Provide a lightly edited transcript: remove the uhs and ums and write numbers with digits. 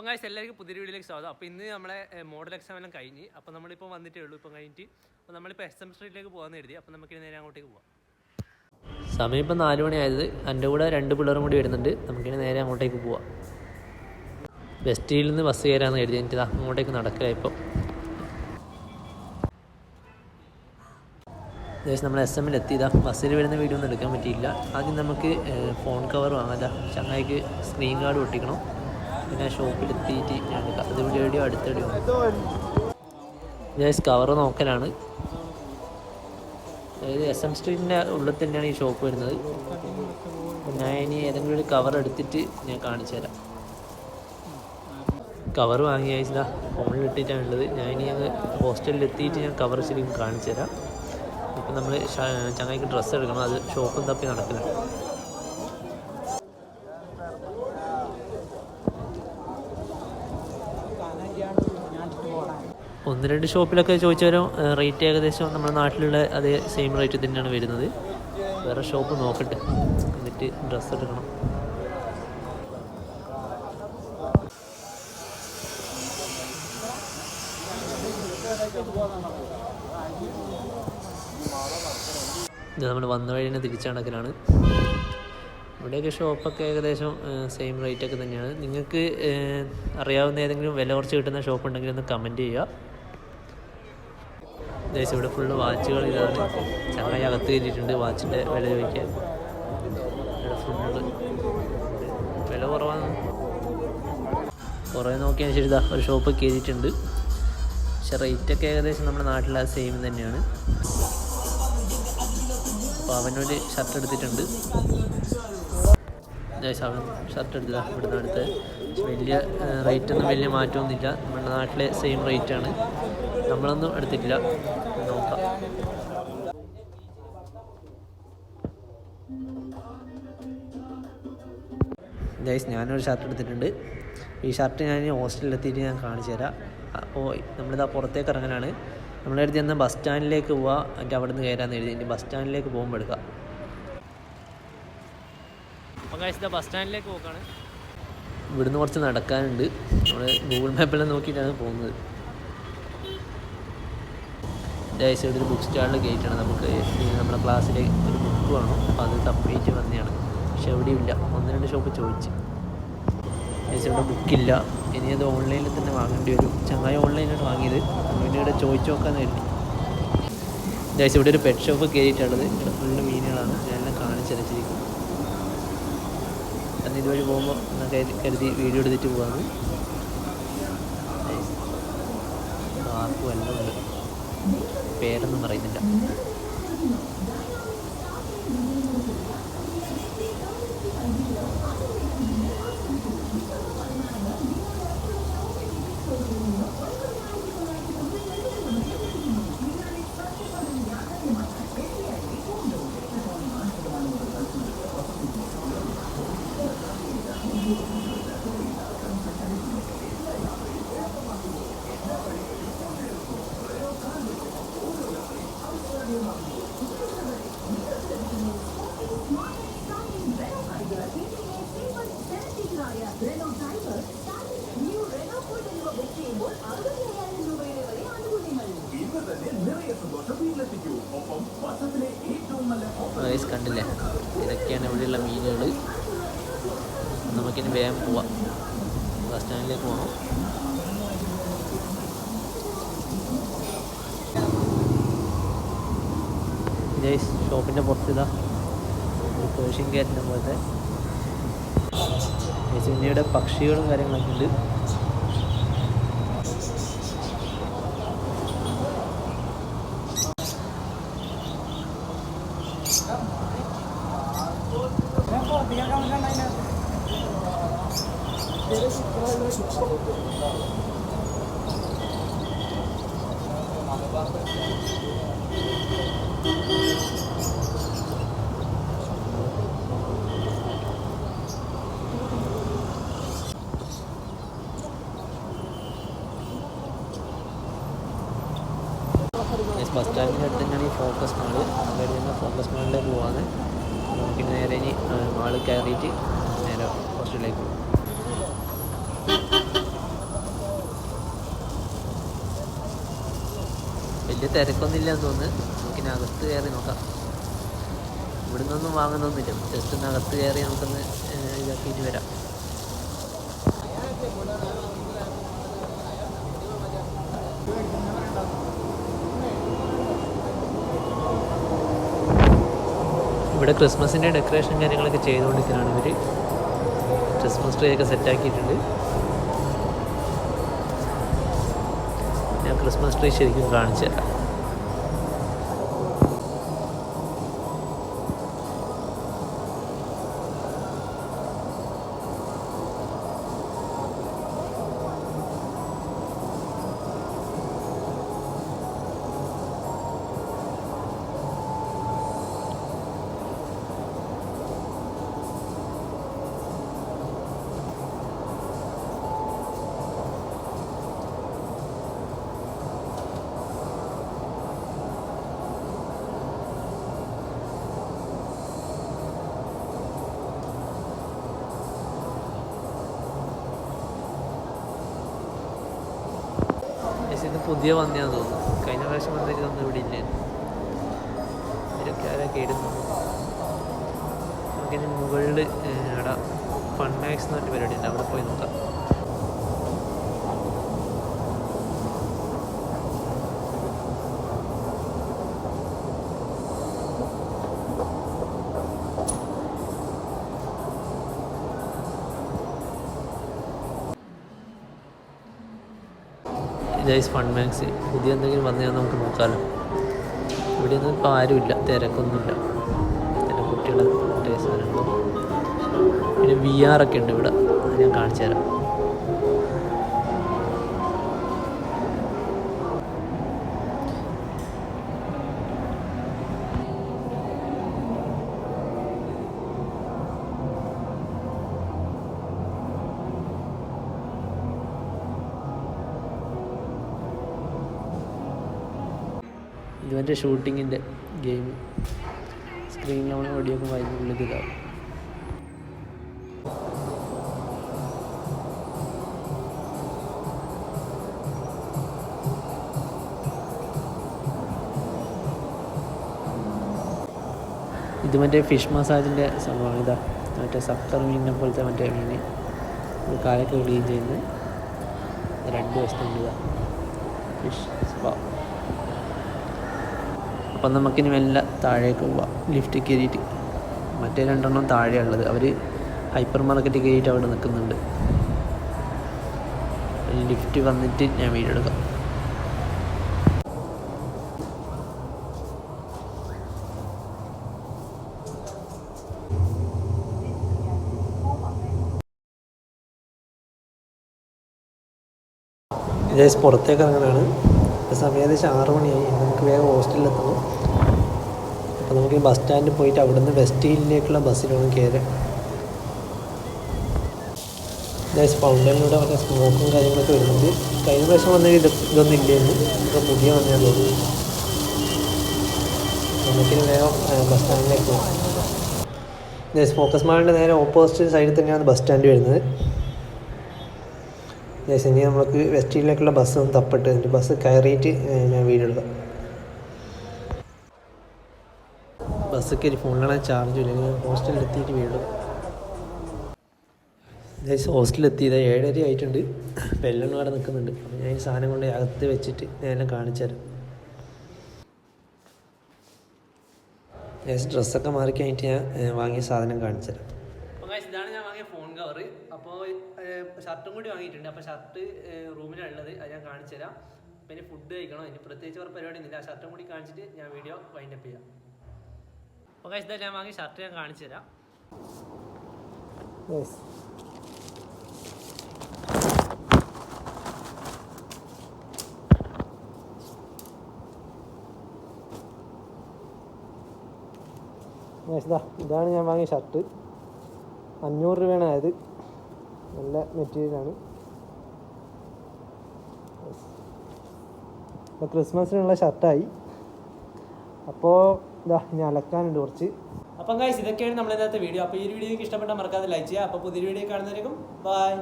അപ്പം കാഴ്ച എല്ലാവർക്കും പുതിയൊരു വീഡിയോയിലേക്ക് സ്വാഗതം. അപ്പോൾ ഇന്ന് നമ്മളെ മോഡൽ എക്സാം എല്ലാം കഴിഞ്ഞ് അപ്പോൾ നമ്മളിപ്പോൾ വന്നിട്ടേ ഉള്ളൂ. ഇപ്പം കഴിഞ്ഞിട്ട് അപ്പോൾ നമ്മളിപ്പോൾ SM സ്ട്രീറ്റിലേക്ക് പോകാമെന്ന് എഴുതി. അപ്പോൾ നമുക്കിനി നേരെ അങ്ങോട്ടേക്ക് പോകാം. സമയം ഇപ്പം 4 മണിയായത്. എൻ്റെ കൂടെ 2 പിള്ളേരും കൂടി വരുന്നുണ്ട്. നമുക്കിനി നേരെ അങ്ങോട്ടേക്ക് പോവാം. വെസ്റ്റിയിൽ നിന്ന് ബസ് കയറാമെന്ന് എഴുതി. എനിക്ക് അങ്ങോട്ടേക്ക് നടക്കില്ല. ഇപ്പം ഏകദേശം നമ്മൾ SM എത്തിയതാ. ബസ്സിൽ വരുന്ന വീഡിയോ ഒന്നും എടുക്കാൻ പറ്റിയില്ല. ആദ്യം നമുക്ക് ഫോൺ കവർ വാങ്ങാം. ചങ്ങായിക്ക് സ്ക്രീൻ ഗാർഡ് ഒട്ടിക്കണം. പിന്നെ ഷോപ്പിലെത്തിയിട്ട് ഞാൻ അത് വീഡിയോ അടുത്തിടെ ഞാൻ കവർ നോക്കലാണ്. അതായത് SM സ്ട്രീറ്റിൻ്റെ ഉള്ളിൽ തന്നെയാണ് ഈ ഷോപ്പ് വരുന്നത്. ഞാൻ ഇനി ഏതെങ്കിലും ഒരു കവർ എടുത്തിട്ട് ഞാൻ കാണിച്ചു തരാം. കവർ വാങ്ങി അയച്ചതാ ഫോണിൽ ഇട്ടിട്ടാണ് ഉള്ളത്. ഞാൻ ഇനി അങ്ങ് ഹോസ്റ്റലിൽ എത്തിയിട്ട് ഞാൻ കവർ ശരിക്കും കാണിച്ചു തരാം. ഇപ്പം നമ്മൾ ചങ്ങായിക്ക് ഡ്രസ്സ് എടുക്കണം. അത് ഷോപ്പും തപ്പി നടക്കില്ല. ഒന്ന് രണ്ട് ഷോപ്പിലൊക്കെ ചോദിച്ചാലും റേറ്റ് ഏകദേശം നമ്മുടെ നാട്ടിലുള്ള അതേ സെയിം റേറ്റ് തന്നെയാണ് വരുന്നത്. വേറെ ഷോപ്പ് നോക്കട്ടെ, എന്നിട്ട് ഡ്രസ്സ് എടുക്കണം. ഇത് നമ്മൾ വന്ന വഴി തന്നെ തിരിച്ചു നടക്കലാണ്. ഇവിടെയൊക്കെ ഷോപ്പൊക്കെ ഏകദേശം സെയിം റേറ്റൊക്കെ തന്നെയാണ്. നിങ്ങൾക്ക് അറിയാവുന്ന ഏതെങ്കിലും വില കുറച്ച് കിട്ടുന്ന ഷോപ്പ് ഉണ്ടെങ്കിൽ ഒന്ന് കമൻറ്റ് ചെയ്യുക. ഏകദേശം ഇവിടെ ഫുള്ള് വാച്ചുകൾ ഇതാണ്. ചങ്ങായി അകത്ത് കയറ്റിയിട്ടുണ്ട് വാച്ചിൻ്റെ വില ചോദിക്കാൻ. ഇവിടെ ഫുള്ള് വില കുറവാണ്. കുറേ നോക്കിയതിന് ശരി ഇതാ ഒരു ഷോപ്പ് കയറ്റിയിട്ടുണ്ട്. പക്ഷെ റേറ്റൊക്കെ ഏകദേശം നമ്മുടെ നാട്ടിലെ സെയിം തന്നെയാണ്. അപ്പോൾ അവനൊരു ഷർട്ട് എടുത്തിട്ടുണ്ട്. അവൻ ഷർട്ട് എടുത്തതാണ് ഇവിടുന്ന് അടുത്ത്. വലിയ റേറ്റൊന്നും വലിയ മാറ്റമൊന്നുമില്ല. നമ്മുടെ നാട്ടിലെ സെയിം റേറ്റാണ്. നമ്മളൊന്നും എടുത്തിട്ടില്ല. നോക്കാം. ഗൈസ് ഞാനൊരു ഷർട്ട് എടുത്തിട്ടുണ്ട്. ഈ ഷർട്ട് ഞാൻ ഹോസ്റ്റലിലെത്തിയിട്ട് ഞാൻ കാണിച്ചു തരാം. അപ്പോൾ നമ്മളിതാ പുറത്തേക്ക് ഇറങ്ങാനാണ്. നമ്മളെടുത്ത് ചെന്ന് ബസ് സ്റ്റാൻഡിലേക്ക് പോവുക. എന്നിട്ട് അവിടെ നിന്ന് കയറാമെന്ന് എഴുതി. ഇനി ബസ് സ്റ്റാൻഡിലേക്ക് പോകുമ്പോൾ എടുക്കാം. അപ്പോൾ ഗൈസ് ബസ് സ്റ്റാൻഡിലേക്ക് പോക്കാണ്. ഇവിടുന്ന് കുറച്ച് നടക്കാനുണ്ട്. നമ്മൾ ഗൂഗിൾ മാപ്പെല്ലാം നോക്കിയിട്ടാണ് പോകുന്നത്. ഗൈസ് ഇവിടെ ഒരു ബുക്ക് സ്റ്റാളിൽ ഗേറ്റാണ്. നമുക്ക് നമ്മുടെ ക്ലാസ്സിലെ ഒരു ബുക്ക് വേണം. അപ്പോൾ അത് തപ്പിയിട്ട് വന്നതാണ്. പക്ഷെ എവിടെയില്ല. 1-2 ഷോപ്പ് ചോദിച്ച്. ഗൈസ് ഇവിടെ ബുക്കില്ല. ഇനി അത് ഓൺലൈനിൽ തന്നെ വാങ്ങേണ്ടി വരും. ചങ്ങായി ഓൺലൈനാണ് വാങ്ങിയത്. പിന്നെ ഇവിടെ ചോദിച്ചു നോക്കാമെന്ന് കരുതി. ഗൈസ് ഇവിടെ ഒരു പെറ്റ് ഷോപ്പ് കയറിയിട്ടുള്ളത്. ഇവിടെ ഫുള്ള് മീനുകളാണ്. ഞാനെല്ലാം കാണിച്ചരച്ചിരിക്കും. അന്ന് ഇതുവഴി പോകുമ്പോൾ കരുതി വീഡിയോ എടുത്തിട്ട് പോകാമെന്ന്. ആർക്കും എല്ലാം ഉണ്ട്. പേരൊന്നും പറയുന്നില്ല. ഗൈസ് കണ്ടില്ലേ, ഇതൊക്കെയാണ് ഇവിടെയുള്ള മീനുകൾ. നമുക്കിനി വേഗം പോവാം. ബസ് സ്റ്റാൻഡിലേക്ക് പോകണം. ഗൈസ് ഷോപ്പിൻ്റെ പുറത്തിതാ ഒരു പേർഷ്യൻ ക്യാറ്റിനെ പോലത്തെ ഇവിടെ പക്ഷികളും കാര്യങ്ങളൊക്കെ ഉണ്ട്. ബസ് സ്റ്റാൻഡിൻ്റെ അടുത്ത് തന്നെയാണ് ഈ ഫോക്കസ് മാള്. അവിടെ നിന്ന് ഫോക്കസ് മാളിലേക്ക് പോകാമെന്ന്. പിന്നെ നേരെ ഇനി മാളിൽ കയറിയിട്ട് നേരെ ഹോസ്റ്റലിലേക്ക് പോകും. വലിയ തിരക്കൊന്നുമില്ല എന്ന് തോന്നുന്നു. നമുക്കിനി അകത്ത് കയറി നോക്കാം. ഇവിടെ നിന്നൊന്നും വാങ്ങുന്നൊന്നുമില്ല, ജസ്റ്റ് ഒന്ന് അകത്ത് കയറി നമുക്കൊന്ന് ഇതാക്കിയിട്ട് വരാം. ഇവിടെ ക്രിസ്മസിൻ്റെ ഡെക്കറേഷൻ കാര്യങ്ങളൊക്കെ ചെയ്തുകൊണ്ടിരിക്കുന്നതാണ് ഇവർ. ക്രിസ്മസ് ട്രീ ഒക്കെ സെറ്റാക്കിയിട്ടുണ്ട്. ഞാൻ ക്രിസ്മസ് ട്രീ ശരിക്കും കാണിച്ചു തരാം. ഇത് പുതിയ വന്നയാന്ന് തോന്നുന്നു. കഴിഞ്ഞ പ്രാവശ്യം വന്നിട്ട് ഒന്നും ഇവിടെ ഇല്ല. ഇവരൊക്കെ ആരൊക്കെ ഇടുന്നു. നമുക്കിനി മുകളിൽ അവിടെ ഫൺ മാക്സ് എന്ന് പറഞ്ഞ പരിപാടി ഉണ്ട്, അവിടെ പോയി നോക്കാം. ഗൈസ് ഫൺ മാക്സ് പുതിയ എന്തെങ്കിലും വന്നാൽ നമുക്ക് നോക്കാമല്ലോ. ഇവിടെ ഒന്നും ഇപ്പോൾ ആരുമില്ല, തിരക്കൊന്നുമില്ല. പിന്നെ കുട്ടികളുടെ സാധനങ്ങളും പിന്നെ VR ഒക്കെ ഉണ്ട് ഇവിടെ, അത് ഞാൻ കാണിച്ചു തരാം. ഇത് മറ്റേ ഷൂട്ടിങ്ങിൻ്റെ ഗെയിം സ്ക്രീനിലാണ് വെടിയൊക്കെ വായിക്കുള്ളിൽ ഇതാവും. ഇത് മറ്റേ ഫിഷ് മസാജിൻ്റെ സംഭവമാണ്. ഇതാ മറ്റേ സക്കർ മീനിനെ പോലത്തെ മറ്റേ മീൻ കാലൊക്കെ ക്ലീൻ ചെയ്യുന്നത് 2 വശത്തുണ്ട്. ഇതാ ഫിഷ് സ്പാ. അപ്പം നമുക്കിനി മെല്ലെ താഴേക്ക് പോവാം, ലിഫ്റ്റ് കയറിയിട്ട്. മറ്റേ 2 താഴെയുള്ളത്, അവർ ഹൈപ്പർ മാർക്കറ്റ് കയറിയിട്ട് അവിടെ നിൽക്കുന്നുണ്ട്. ലിഫ്റ്റ് വന്നിട്ട് ഞാൻ വീഡിയോ എടുക്കാം. ജസ്റ്റ് പുറത്തേക്ക് ഇറങ്ങാനാണ്. സമയം ഏകദേശം 6 മണിയായി. നമുക്ക് വേഗം ഹോസ്റ്റലിലെത്തണം. അപ്പോൾ നമുക്ക് ഈ ബസ് സ്റ്റാൻഡിൽ പോയിട്ട് അവിടുന്ന് വെസ്റ്റ് ഹില്ലിലേക്കുള്ള ബസ്സിലാണ് കയറുക. ജസ്റ്റ് ഫൗണ്ടനിലൂടെ മറ്റേ സ്മോക്കും കാര്യങ്ങളൊക്കെ വരുന്നുണ്ട്. കഴിഞ്ഞ പ്രാവശ്യം വന്ന ഇതൊന്നും ഇല്ലായിരുന്നു, ഇപ്പോൾ പുതിയ വന്നതെന്ന് തോന്നുന്നു. നമുക്കിനി വേഗം ബസ് സ്റ്റാൻഡിലേക്ക് പോകാം. ജസ്റ്റ് ഫോക്കസ് മാളിൻ്റെ നേരെ ഓപ്പോസിറ്റ് സൈഡിൽ തന്നെയാണ് ബസ് സ്റ്റാൻഡ് വരുന്നത്. ഇനി നമുക്ക് വെസ്റ്റ് ഹില്ലിലേക്കുള്ള ബസ് ഒന്ന് തപ്പിട്ട് എന്നിട്ട് ബസ് കയറിയിട്ട് ഞാൻ വീഡിയോ എടുക്കാം. ബസ് കയറി ഫോണിലാണ് ചാർജ് ഇല്ല. ഞാൻ ഹോസ്റ്റലിലെത്തിയിട്ട് വീഡിയോ എടുക്കാം. ഹോസ്റ്റലിലെത്തിയത് 7:30 ആയിട്ടുണ്ട്. വെള്ളം അവിടെ നിൽക്കുന്നുണ്ട്. അപ്പോൾ ഞാൻ ഈ സാധനം കൊണ്ട് അകത്ത് വെച്ചിട്ട് ഞാൻ കാണിച്ചു തരാം. ഡ്രസ്സൊക്കെ മാറി കഴിഞ്ഞിട്ട് ഞാൻ വാങ്ങിയ സാധനം കാണിച്ചു തരാം. അപ്പോൾ ഇതാണ് ഞാൻ വാങ്ങിയ ഫോൺ കവർ. അപ്പോൾ ഷർട്ടും കൂടി വാങ്ങിയിട്ടുണ്ട്. അപ്പോൾ ഷർട്ട് റൂമിലുള്ളത്, അത് ഞാൻ കാണിച്ചു തരാം. അപ്പോൾ ഇനി ഫുഡ് കഴിക്കണം. ഇനി പ്രത്യേകിച്ച് വേറെ പരിപാടി ഒന്നുമില്ല. ആ ഷർട്ടും കൂടി കാണിച്ചിട്ട് ഞാൻ വീഡിയോ വൈൻഡപ്പ് ചെയ്യാം. അപ്പോൾ ഇതാ ഞാൻ വാങ്ങിയ ഷർട്ട് ഞാൻ കാണിച്ചു തരാം. ഇതാണ് ഞാൻ വാങ്ങിയ ഷർട്ട്. 500 രൂപയാണ് ആയത്. നല്ല മെറ്റീരിയലാണ്. അപ്പോൾ ക്രിസ്മസിനുള്ള ഷർട്ടായി. അപ്പോൾ ഇതാ ഞാൻ അലക്കാനുണ്ട് കുറച്ച്. അപ്പം ഗൈസ് ഇതൊക്കെയാണ് നമ്മൾ ഇന്നത്തെ വീഡിയോ. അപ്പോൾ ഈ വീഡിയോയ്ക്ക് ഇഷ്ടപ്പെട്ടാൽ മറക്കാതെ ലൈക്ക് ചെയ്യുക. അപ്പോൾ പുതിയ വീഡിയോ കാണുന്നവരേക്കും ബൈ.